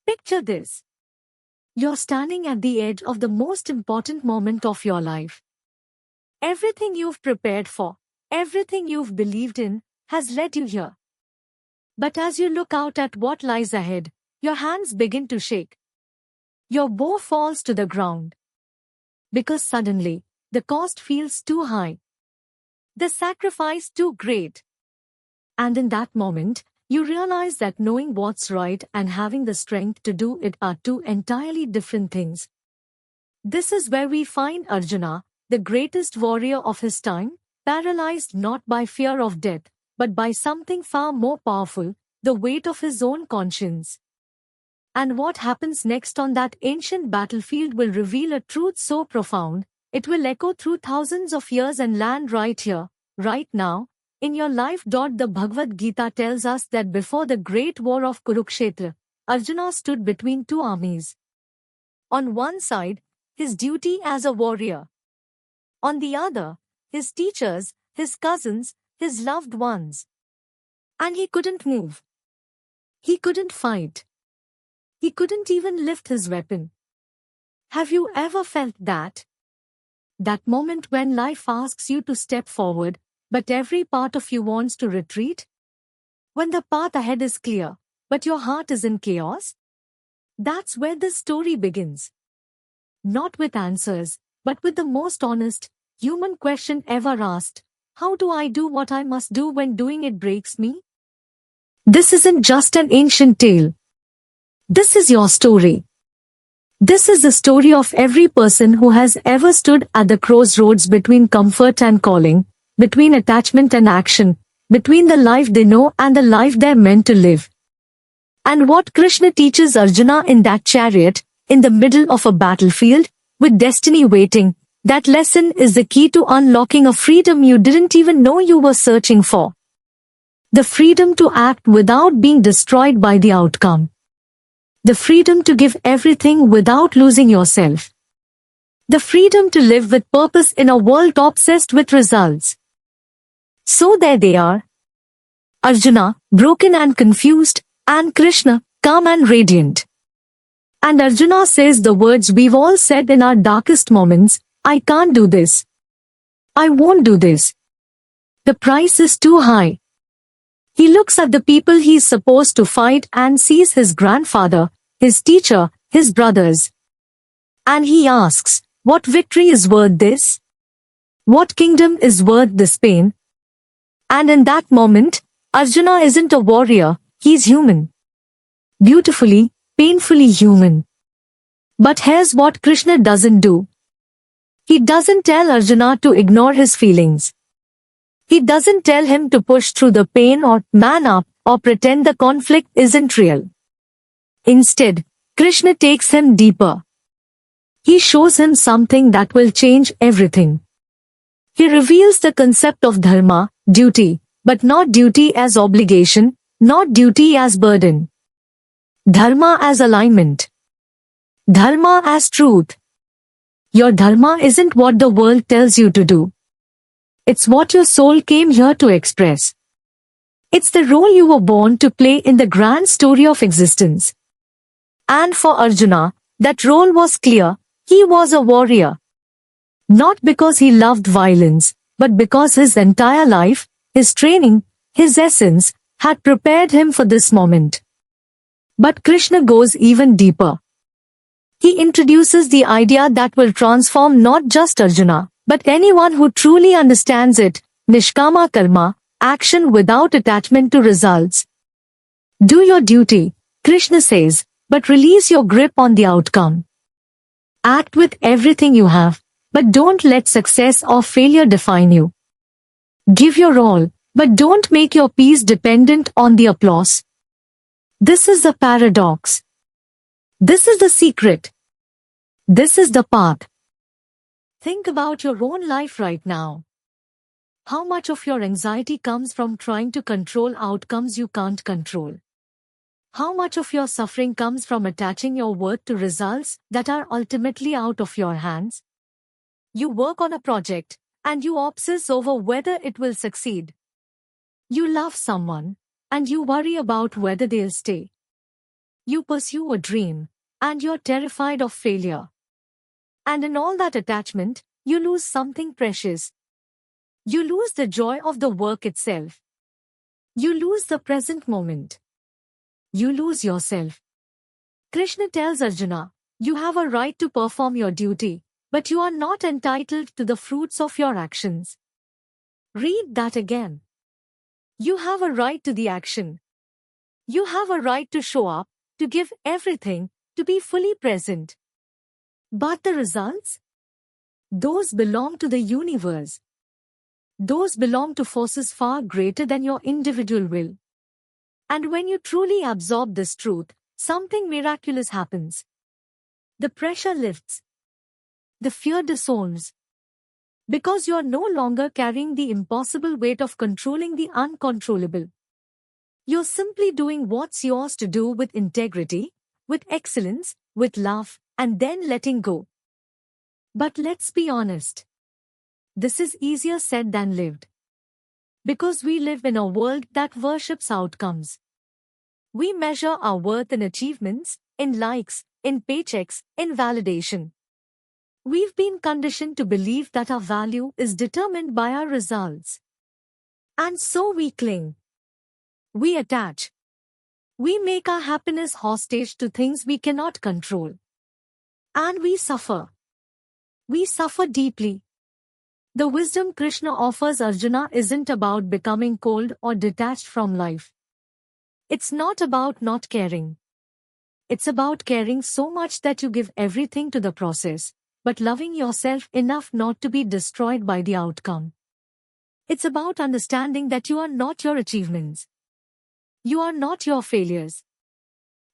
Picture this. You're standing at the edge of the most important moment of your life. Everything you've prepared for, everything you've believed in, has led you here. But as you look out at what lies ahead, your hands begin to shake. Your bow falls to the ground. Because suddenly, the cost feels too high. The sacrifice too great. And in that moment, you realize that knowing what's right and having the strength to do it are two entirely different things. This is where we find Arjuna, the greatest warrior of his time, paralyzed not by fear of death, but by something far more powerful, the weight of his own conscience. And what happens next on that ancient battlefield will reveal a truth so profound, it will echo through thousands of years and land right here, right now, in your life. The Bhagavad Gita tells us that before the great war of Kurukshetra, Arjuna stood between two armies. On one side, his duty as a warrior. On the other, his teachers, his cousins, his loved ones. And he couldn't move. He couldn't fight. He couldn't even lift his weapon. Have you ever felt that? That moment when life asks you to step forward, but every part of you wants to retreat? When the path ahead is clear, but your heart is in chaos? That's where this story begins. Not with answers, but with the most honest, human question ever asked. How do I do what I must do when doing it breaks me? This isn't just an ancient tale. This is your story. This is the story of every person who has ever stood at the crossroads between comfort and calling, between attachment and action, between the life they know and the life they're meant to live. And what Krishna teaches Arjuna in that chariot, in the middle of a battlefield, with destiny waiting, that lesson is the key to unlocking a freedom you didn't even know you were searching for. The freedom to act without being destroyed by the outcome. The freedom to give everything without losing yourself. The freedom to live with purpose in a world obsessed with results. So there they are. Arjuna, broken and confused, and Krishna, calm and radiant. And Arjuna says the words we've all said in our darkest moments, I can't do this. I won't do this. The price is too high. He looks at the people he's supposed to fight and sees his grandfather, his teacher, his brothers. And he asks, what victory is worth this? What kingdom is worth this pain? And in that moment, Arjuna isn't a warrior, he's human. Beautifully, painfully human. But here's what Krishna doesn't do. He doesn't tell Arjuna to ignore his feelings. He doesn't tell him to push through the pain or man up or pretend the conflict isn't real. Instead, Krishna takes him deeper. He shows him something that will change everything. He reveals the concept of Dharma, duty, but not duty as obligation, not duty as burden. Dharma as alignment. Dharma as truth. Your Dharma isn't what the world tells you to do. It's what your soul came here to express. It's the role you were born to play in the grand story of existence. And for Arjuna, that role was clear. He was a warrior. Not because he loved violence, but because his entire life, his training, his essence, had prepared him for this moment. But Krishna goes even deeper. He introduces the idea that will transform not just Arjuna, but anyone who truly understands it, Nishkama Karma, action without attachment to results. Do your duty, Krishna says, but release your grip on the outcome. Act with everything you have, but don't let success or failure define you. Give your all, but don't make your peace dependent on the applause. This is the paradox. This is the secret. This is the path. Think about your own life right now. How much of your anxiety comes from trying to control outcomes you can't control? How much of your suffering comes from attaching your worth to results that are ultimately out of your hands? You work on a project, and you obsess over whether it will succeed. You love someone, and you worry about whether they'll stay. you pursue a dream, and you're terrified of failure. And in all that attachment, you lose something precious. You lose the joy of the work itself. You lose the present moment. You lose yourself. Krishna tells Arjuna, you have a right to perform your duty, but you are not entitled to the fruits of your actions. Read that again. You have a right to the action. You have a right to show up, to give everything, to be fully present. But the results? Those belong to the universe. Those belong to forces far greater than your individual will. And when you truly absorb this truth, something miraculous happens. The pressure lifts. The fear dissolves. Because you are no longer carrying the impossible weight of controlling the uncontrollable. You're simply doing what's yours to do with integrity, with excellence, with love, and then letting go. But let's be honest. This is easier said than lived. Because we live in a world that worships outcomes. We measure our worth in achievements, in likes, in paychecks, in validation. We've been conditioned to believe that our value is determined by our results. And so we cling. We attach. We make our happiness hostage to things we cannot control. And we suffer. We suffer deeply. The wisdom Krishna offers Arjuna isn't about becoming cold or detached from life. It's not about not caring. It's about caring so much that you give everything to the process, but loving yourself enough not to be destroyed by the outcome. It's about understanding that you are not your achievements. You are not your failures.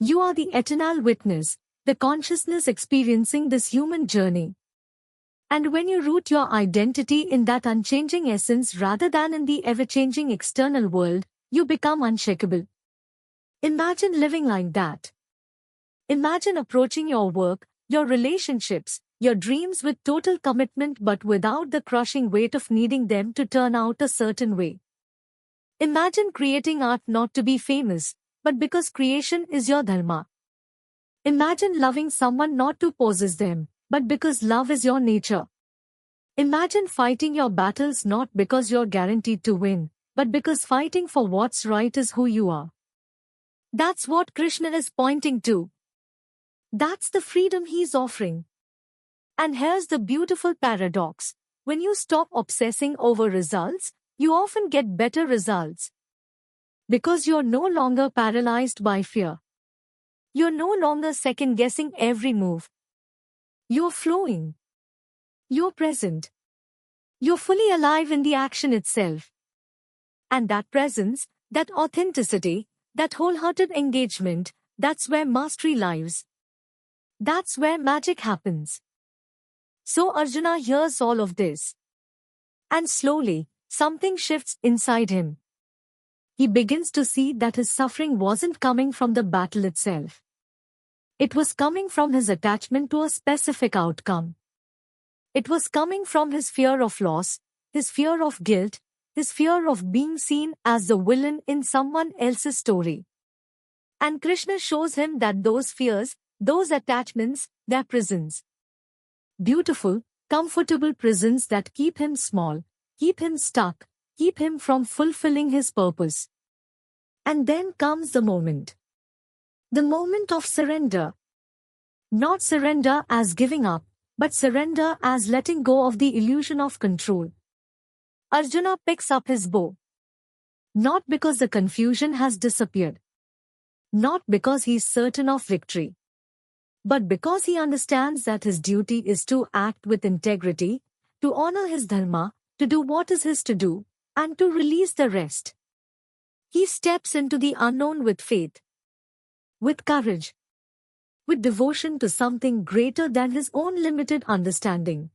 You are the eternal witness, the consciousness experiencing this human journey. And when you root your identity in that unchanging essence rather than in the ever-changing external world, you become unshakable. Imagine living like that. Imagine approaching your work, your relationships, your dreams with total commitment but without the crushing weight of needing them to turn out a certain way. Imagine creating art not to be famous, but because creation is your dharma. Imagine loving someone not to possess them, but because love is your nature. Imagine fighting your battles not because you're guaranteed to win, but because fighting for what's right is who you are. That's what Krishna is pointing to. That's the freedom he's offering. And here's the beautiful paradox. When you stop obsessing over results, you often get better results. Because you're no longer paralyzed by fear. You're no longer second-guessing every move. You're flowing. You're present. You're fully alive in the action itself. And that presence, that authenticity, that wholehearted engagement, that's where mastery lives. That's where magic happens. So Arjuna hears all of this. And slowly, something shifts inside him. He begins to see that his suffering wasn't coming from the battle itself. It was coming from his attachment to a specific outcome. It was coming from his fear of loss, his fear of guilt, his fear of being seen as the villain in someone else's story. And Krishna shows him that those fears, those attachments, they're prisons. Beautiful, comfortable prisons that keep him small, keep him stuck, keep him from fulfilling his purpose. And then comes the moment. The moment of surrender. Not surrender as giving up, but surrender as letting go of the illusion of control. Arjuna picks up his bow. Not because the confusion has disappeared. Not because he's certain of victory. But because he understands that his duty is to act with integrity, to honor his dharma, to do what is his to do, and to release the rest. He steps into the unknown with faith, with courage, with devotion to something greater than his own limited understanding.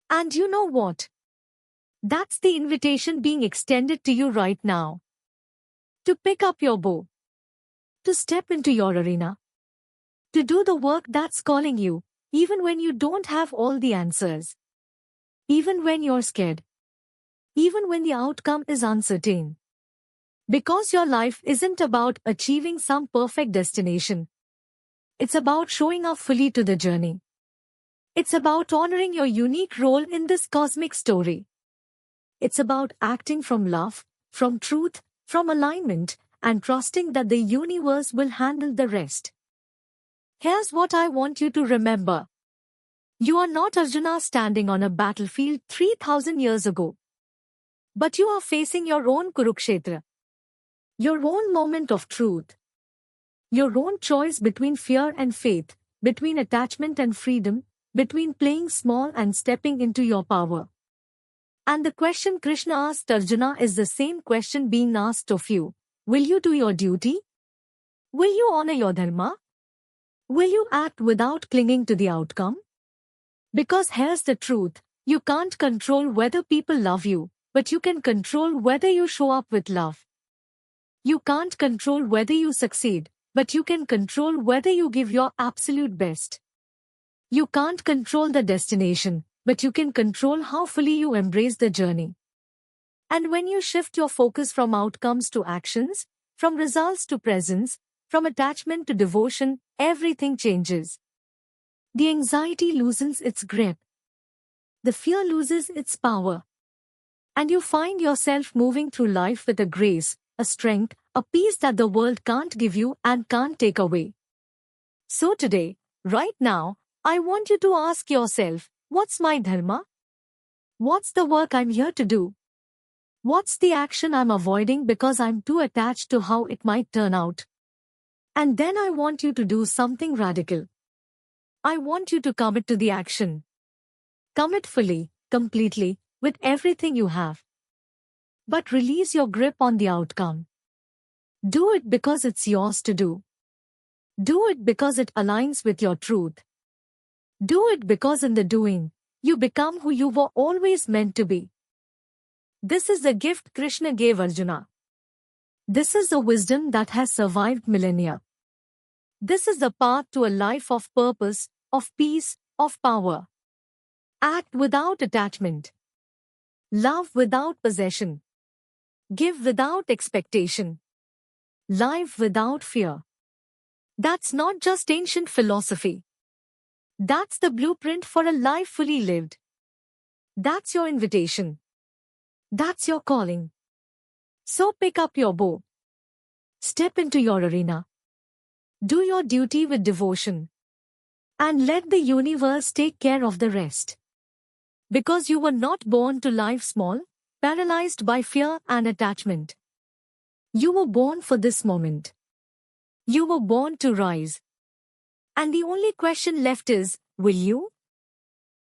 And you know what? That's the invitation being extended to you right now. To pick up your bow. To step into your arena. To do the work that's calling you, even when you don't have all the answers. Even when you're scared. Even when the outcome is uncertain. Because your life isn't about achieving some perfect destination. It's about showing up fully to the journey. It's about honoring your unique role in this cosmic story. It's about acting from love, from truth, from alignment, and trusting that the universe will handle the rest. Here's what I want you to remember. You are not Arjuna standing on a battlefield 3000 years ago. But you are facing your own Kurukshetra. Your own moment of truth. Your own choice between fear and faith, between attachment and freedom, between playing small and stepping into your power. And the question Krishna asked Arjuna is the same question being asked of you. Will you do your duty? Will you honor your dharma? Will you act without clinging to the outcome? Because here's the truth, you can't control whether people love you, but you can control whether you show up with love. You can't control whether you succeed, but you can control whether you give your absolute best. You can't control the destination, but you can control how fully you embrace the journey. And when you shift your focus from outcomes to actions, from results to presence, from attachment to devotion, everything changes. The anxiety loosens its grip. The fear loses its power. And you find yourself moving through life with a grace, a strength, a peace that the world can't give you and can't take away. So today, right now, I want you to ask yourself, what's my dharma? What's the work I'm here to do? What's the action I'm avoiding because I'm too attached to how it might turn out? And then I want you to do something radical. I want you to commit to the action. Commit fully, completely, with everything you have. But release your grip on the outcome. Do it because it's yours to do. Do it because it aligns with your truth. Do it because in the doing, you become who you were always meant to be. This is the gift Krishna gave Arjuna. This is the wisdom that has survived millennia. This is the path to a life of purpose, of peace, of power. Act without attachment. Love without possession. Give without expectation. Live without fear. That's not just ancient philosophy. That's the blueprint for a life fully lived. That's your invitation. That's your calling. So pick up your bow. Step into your arena. Do your duty with devotion. And let the universe take care of the rest. Because you were not born to live small, paralyzed by fear and attachment. You were born for this moment. You were born to rise. And the only question left is, will you?